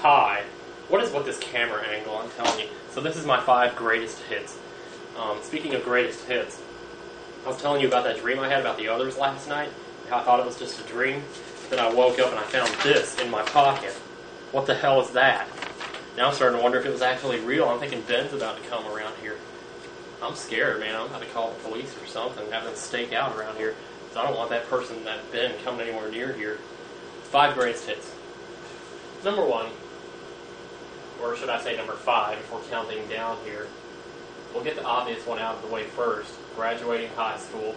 Hi. What is with this camera angle? I'm telling you. So this is my 5 greatest hits. Speaking of greatest hits, I was telling you about that dream I had about the others last night. How I thought it was just a dream. Then I woke up and I found this in my pocket. What the hell is that? Now I'm starting to wonder if it was actually real. I'm thinking Ben's about to come around here. I'm scared, man. I'm about to call the police or something, have them stake out around here. Because I don't want that person, that Ben, coming anywhere near here. 5 greatest hits. Number 1, or should I say number 5 if we're counting down here. We'll get the obvious one out of the way first. Graduating high school.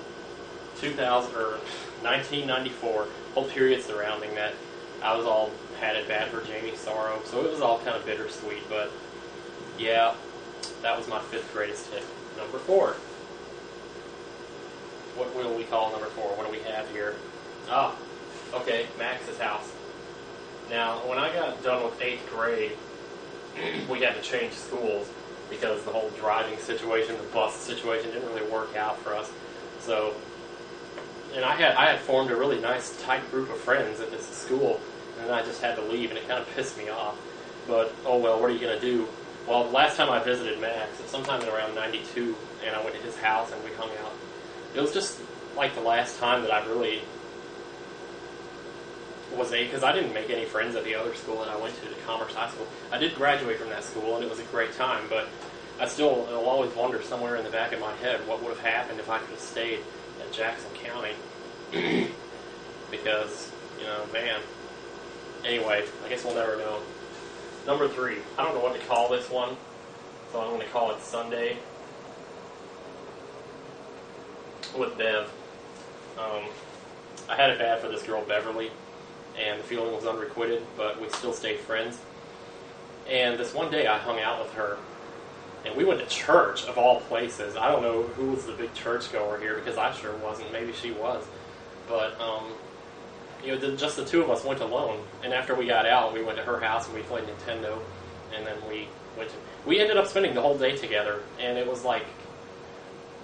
1994. Whole period surrounding that. I was all had it bad for Jamie Sorrow, so it was all kind of bittersweet, but yeah, that was my 5th greatest hit. Number 4. What will we call number 4? What do we have here? Ah, okay, Max's house. Now, when I got done with 8th grade, we had to change schools because the whole driving situation, the bus situation didn't really work out for us. So, and I had formed a really nice tight group of friends at this school, and then I just had to leave, and it kind of pissed me off. But, oh well, what are you going to do? Well, the last time I visited Max, it was sometime in around 92, and I went to his house and we hung out. It was just like the last time that I really was because I didn't make any friends at the other school that I went to Commerce High School. I did graduate from that school, and it was a great time, but I still will always wonder somewhere in the back of my head what would have happened if I could have stayed in Jackson County. Because, you know, man. Anyway, I guess we'll never know. Number 3. I don't know what to call this one, so I'm going to call it Sunday with Bev. I had it bad for this girl, Beverly, and the feeling was unrequited, but we still stayed friends. And this one day I hung out with her, and we went to church, of all places. I don't know who was the big churchgoer here, because I sure wasn't. Maybe she was. But, you know, just the two of us went alone. And after we got out, we went to her house and we played Nintendo. And then we ended up spending the whole day together. And it was like,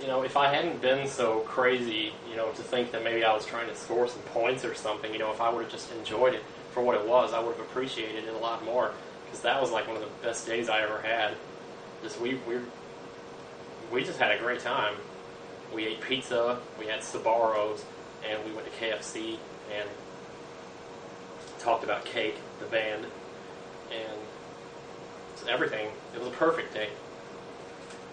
you know, if I hadn't been so crazy, you know, to think that maybe I was trying to score some points or something, you know, if I would have just enjoyed it for what it was, I would have appreciated it a lot more. Because that was like one of the best days I ever had. Just we just had a great time. We ate pizza, we had Sbarro's, and we went to KFC and talked about Cake, the band, and everything. It was a perfect day.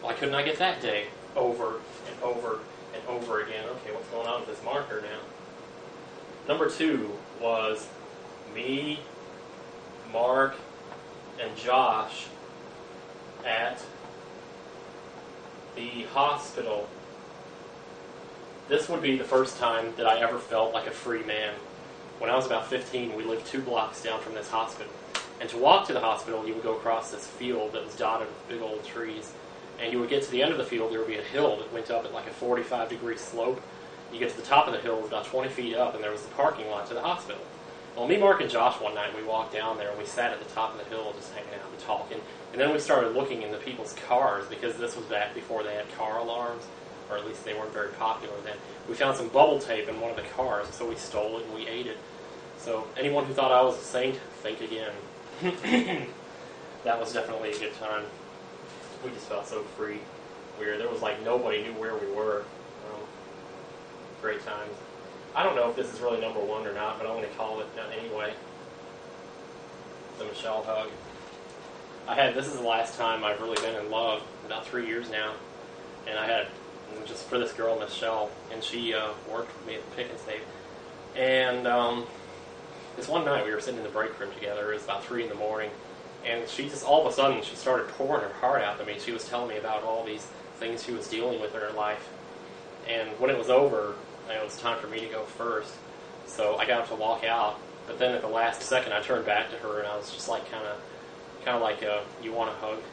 Why couldn't I get that day over and over and over again? Okay, what's going on with this marker now? Number 2 was me, Mark, and Josh at the hospital. This would be the first time that I ever felt like a free man. When I was about 15, we lived 2 blocks down from this hospital. And to walk to the hospital, you would go across this field that was dotted with big old trees. And you would get to the end of the field, there would be a hill that went up at like a 45-degree slope. You get to the top of the hill, it was about 20 feet up, and there was the parking lot to the hospital. Well, me, Mark, and Josh one night, we walked down there, and we sat at the top of the hill just hanging out and talking. And then we started looking into people's cars, because this was back before they had car alarms, or at least they weren't very popular then. We found some bubble tape in one of the cars, so we stole it and we ate it. So anyone who thought I was a saint, think again. That was definitely a good time. We just felt so free. There was like nobody knew where we were. Great times. I don't know if this is really number 1 or not, but I'm going to call it anyway. The Michelle hug. This is the last time I've really been in love, about 3 years now. And I had, just for this girl, Michelle, and she worked with me at the Pick and Save. And this one night we were sitting in the break room together. It was about 3 in the morning. And she just, all of a sudden, she started pouring her heart out to me. She was telling me about all these things she was dealing with in her life. And when it was over, it was time for me to go first. So I got up to walk out. But then at the last second, I turned back to her, and I was just like, kind of like, you want a hug?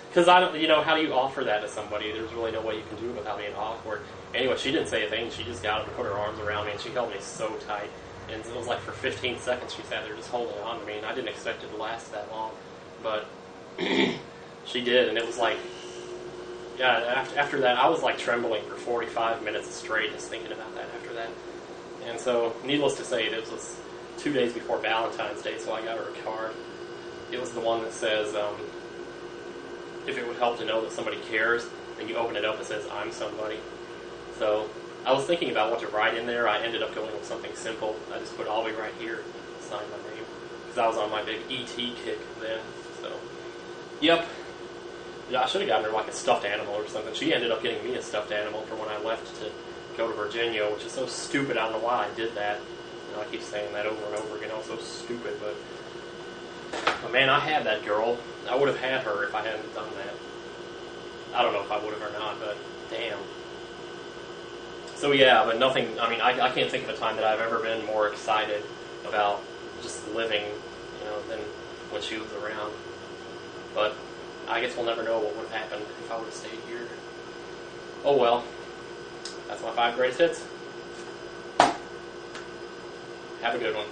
Because I don't, you know, how do you offer that to somebody? There's really no way you can do it without being awkward. Anyway, she didn't say a thing. She just got up and put her arms around me, and she held me so tight. And it was like for 15 seconds she sat there just holding on to me, and I didn't expect it to last that long. But she did, and it was like, yeah, after that, I was like trembling for 45 minutes straight just thinking about that after that. And so, needless to say, this was 2 days before Valentine's Day, so I got her a card. It was the one that says, if it would help to know that somebody cares, then you open it up, it says, I'm somebody. So I was thinking about what to write in there. I ended up going with something simple. I just put Ollie right here, sign my name, because I was on my big E.T. kick then. So, yep. Yeah, I should have gotten her like a stuffed animal or something. She ended up getting me a stuffed animal for when I left to go to Virginia, which is so stupid. I don't know why I did that. You know, I keep saying that over and over again. Oh, so stupid, but man, I had that girl. I would have had her if I hadn't done that. I don't know if I would have or not, but damn. So yeah, but nothing, I mean, I can't think of a time that I've ever been more excited about just living, you know, than when she was around. But I guess we'll never know what would have happened if I would have stayed here. Oh well. That's my 5 greatest hits. Have a good one.